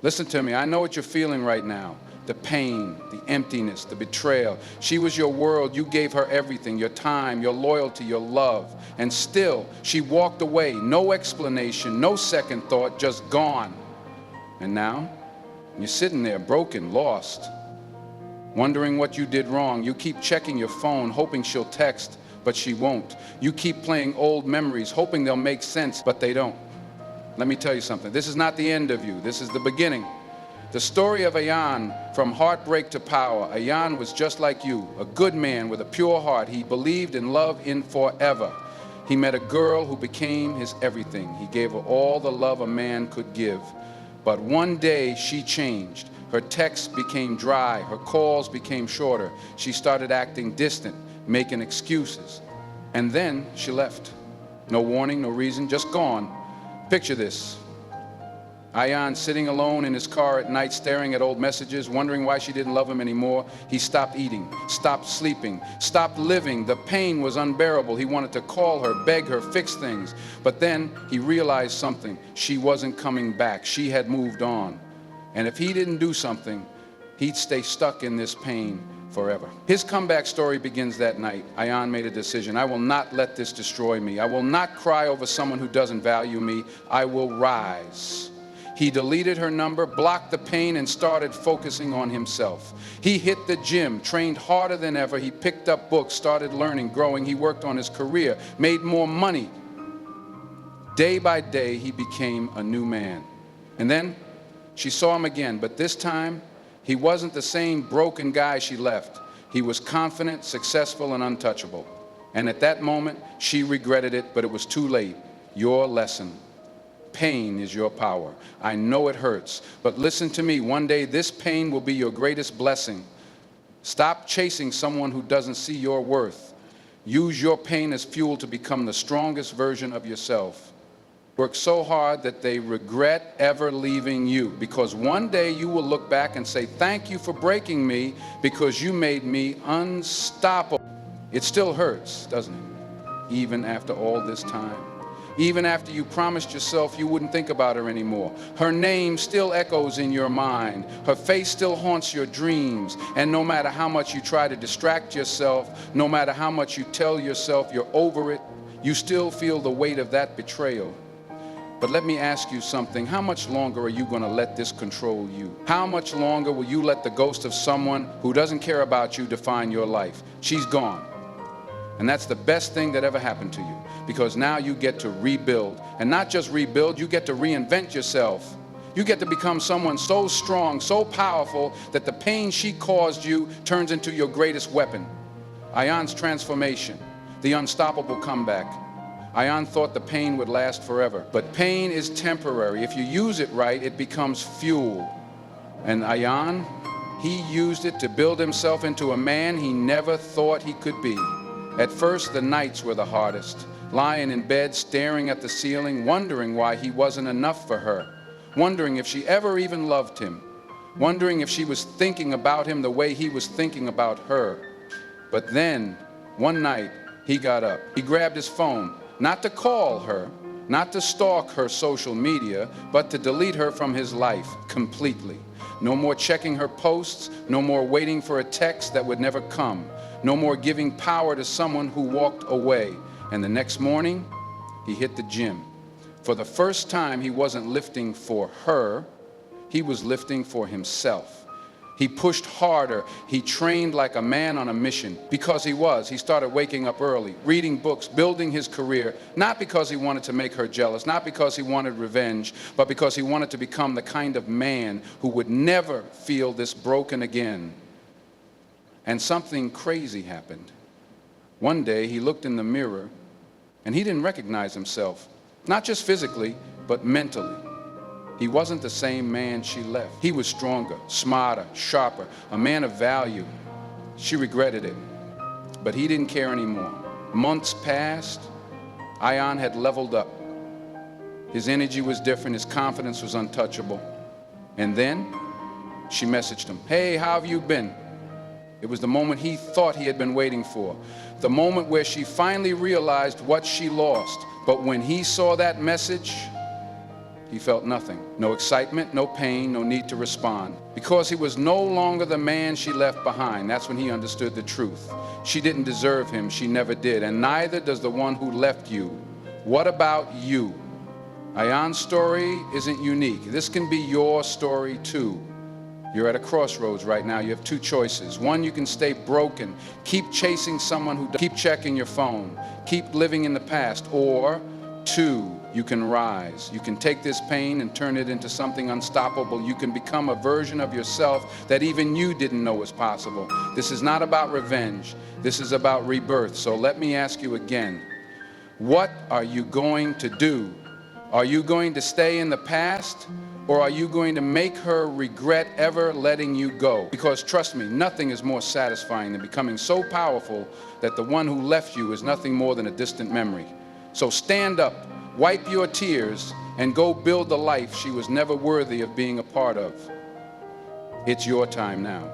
Listen to me, I know what you're feeling right now. The pain, the emptiness, the betrayal. She was your world. You gave her everything, your time, your loyalty, your love. And still, she walked away. No explanation, no second thought, just gone. And now, you're sitting there broken, lost, wondering what you did wrong. You keep checking your phone, hoping she'll text, but she won't. You keep playing old memories, hoping they'll make sense, but they don't. Let me tell you something. This is not the end of you. This is the beginning. The story of Ayan, from heartbreak to power. Ayan was just like you, a good man with a pure heart. He believed in love in forever. He met a girl who became his everything. He gave her all the love a man could give. But one day she changed. Her texts became dry. Her calls became shorter. She started acting distant, making excuses. And then she left. No warning, no reason, just gone. Picture this. Ayan sitting alone in his car at night, staring at old messages, wondering why she didn't love him anymore. He stopped eating, stopped sleeping, stopped living. The pain was unbearable. He wanted to call her, beg her, fix things. But then he realized something. She wasn't coming back. She had moved on. And if he didn't do something, he'd stay stuck in this pain forever. His comeback story begins that night. Ayan made a decision. I will not let this destroy me. I will not cry over someone who doesn't value me. I will rise. He deleted her number, blocked the pain, and started focusing on himself. He hit the gym, trained harder than ever. He picked up books, started learning, growing. He worked on his career, made more money. Day by day, he became a new man. And then she saw him again, but this time, he wasn't the same broken guy she left. He was confident, successful, and untouchable. And at that moment, she regretted it, but it was too late. Your lesson. Pain is your power. I know it hurts, but listen to me. One day, this pain will be your greatest blessing. Stop chasing someone who doesn't see your worth. Use your pain as fuel to become the strongest version of yourself. Work so hard that they regret ever leaving you, because one day you will look back and say, thank you for breaking me because you made me unstoppable. It still hurts, doesn't it? Even after all this time. Even after you promised yourself you wouldn't think about her anymore. Her name still echoes in your mind. Her face still haunts your dreams. And no matter how much you try to distract yourself, no matter how much you tell yourself you're over it, you still feel the weight of that betrayal. But let me ask you something. How much longer are you going to let this control you? How much longer will you let the ghost of someone who doesn't care about you define your life? She's gone. And that's the best thing that ever happened to you, because now you get to rebuild. And not just rebuild, you get to reinvent yourself. You get to become someone so strong, so powerful, that the pain she caused you turns into your greatest weapon. Ayan's transformation, the unstoppable comeback. Ayan thought the pain would last forever, but pain is temporary. If you use it right, it becomes fuel. And Ayan, he used it to build himself into a man he never thought he could be. At first, the nights were the hardest, lying in bed, staring at the ceiling, wondering why he wasn't enough for her, wondering if she ever even loved him, wondering if she was thinking about him the way he was thinking about her. But then, one night, he got up. He grabbed his phone, not to call her, not to stalk her social media, but to delete her from his life completely. No more checking her posts, no more waiting for a text that would never come. No more giving power to someone who walked away. And the next morning, he hit the gym. For the first time, he wasn't lifting for her, he was lifting for himself. He pushed harder. He trained like a man on a mission. Because he started waking up early, reading books, building his career, not because he wanted to make her jealous, not because he wanted revenge, but because he wanted to become the kind of man who would never feel this broken again. And something crazy happened. One day, he looked in the mirror, and he didn't recognize himself, not just physically, but mentally. He wasn't the same man she left. He was stronger, smarter, sharper, a man of value. She regretted it, but he didn't care anymore. Months passed. Ayan had leveled up. His energy was different. His confidence was untouchable. And then she messaged him, "Hey, how have you been?" It was the moment he thought he had been waiting for. The moment where she finally realized what she lost. But when he saw that message, he felt nothing. No excitement, no pain, no need to respond. Because he was no longer the man she left behind. That's when he understood the truth. She didn't deserve him. She never did. And neither does the one who left you. What about you? Ayan's story isn't unique. This can be your story too. You're at a crossroads right now. You have two choices. One, you can stay broken, keep chasing someone who keep checking your phone, keep living in the past. Or two, you can rise. You can take this pain and turn it into something unstoppable. You can become a version of yourself that even you didn't know was possible. This is not about revenge. This is about rebirth. So let me ask you again, what are you going to do? Are you going to stay in the past? Or are you going to make her regret ever letting you go? Because trust me, nothing is more satisfying than becoming so powerful that the one who left you is nothing more than a distant memory. So stand up, wipe your tears, and go build the life she was never worthy of being a part of. It's your time now.